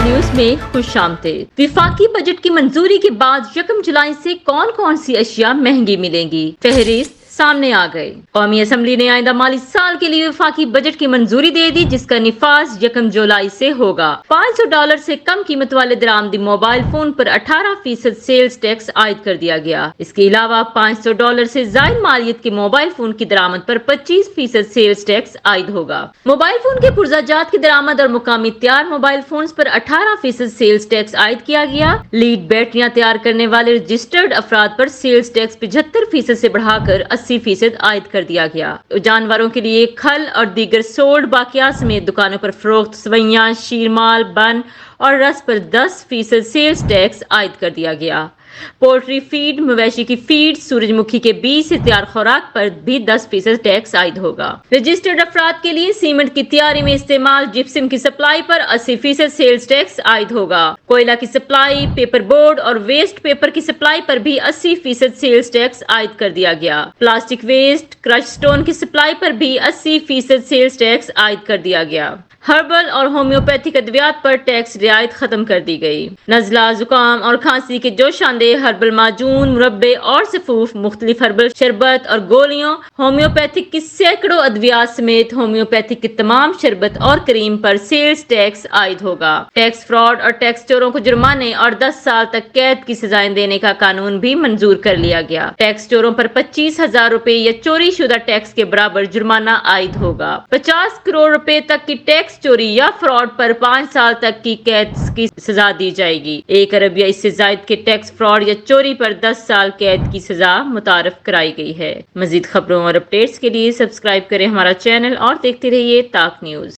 ताक न्यूज में खुश आमदीद। वफाकी बजट की मंजूरी के बाद 1 जुलाई से कौन कौन सी अशिया महंगी मिलेंगी, फहरिस्त सामने आ गई। कौमी असम्बली ने आइंदा माली साल के लिए वफाकी बजट की मंजूरी दे दी, जिसका निफाज 1 जुलाई से होगा। $500 से कम कीमत वाले दरामदी मोबाइल फोन पर 18% सेल्स टैक्स आयद कर दिया गया। इसके अलावा $500 से जायद मालियत के मोबाइल फोन की दरामद पर 25% सेल्स टैक्स आयद होगा। मोबाइल फोन के पुर्जाजात की दरामद और मुकामी तैयार मोबाइल फोन पर 18% सेल्स टैक्स आयद किया गया। लीड बैटरियां तैयार करने वाले रजिस्टर्ड अफराद पर सेल्स टैक्स 75% से बढ़ाकर 80% आयद कर दिया गया। जानवरों के लिए खल और दीगर सोल्ड बाकियात समेत दुकानों पर फरोख्त सवैयां, शीरमाल, बन और रस पर 10% सेल्स टैक्स आयद कर दिया गया। पोल्ट्री फीड, मवेशी की फीड, सूरजमुखी के बीज से तैयार खुराक पर भी 10% टैक्स आयद होगा। रजिस्टर्ड अफराद के लिए सीमेंट की तैयारी में इस्तेमाल जिप्सम की सप्लाई पर 80% सेल्स टैक्स आयद होगा। कोयला की सप्लाई, पेपर बोर्ड और वेस्ट पेपर की सप्लाई पर भी 80% सेल्स टैक्स आयद कर दिया गया। प्लास्टिक वेस्ट, क्रश स्टोन की सप्लाई पर भी 80% सेल्स टैक्स आयद कर दिया गया। हर्बल और होम्योपैथिक अद्वियात पर टैक्स रियायत खत्म कर दी गई। नजला, जुकाम और खांसी के जोशानदेह हर्बल माजून, मुरब्बे और सफूफ, मुख्तलिफ हर्बल शरबत और गोलियों, होम्योपैथिक की सैकड़ों अद्वियात समेत होम्योपैथिक के तमाम शरबत और क्रीम पर सेल्स टैक्स आयद होगा। टैक्स फ्रॉड और टैक्स चोरों को जुर्माने और 10 साल तक कैद की सजाएं देने का कानून भी मंजूर कर लिया गया। टैक्स चोरों पर 25,000 रुपए या चोरी शुदा टैक्स के बराबर जुर्माना आयद होगा। 50 करोड़ रुपए तक की टैक्स चोरी या फ्रॉड पर 5 साल तक की कैद की सजा दी जाएगी। 1 अरब या इससे जायद के टैक्स फ्रॉड या चोरी पर 10 साल कैद की सजा मुतारफ कराई गई है। मजीद खबरों और अपडेट्स के लिए सब्सक्राइब करें हमारा चैनल और देखते रहिए ताक न्यूज।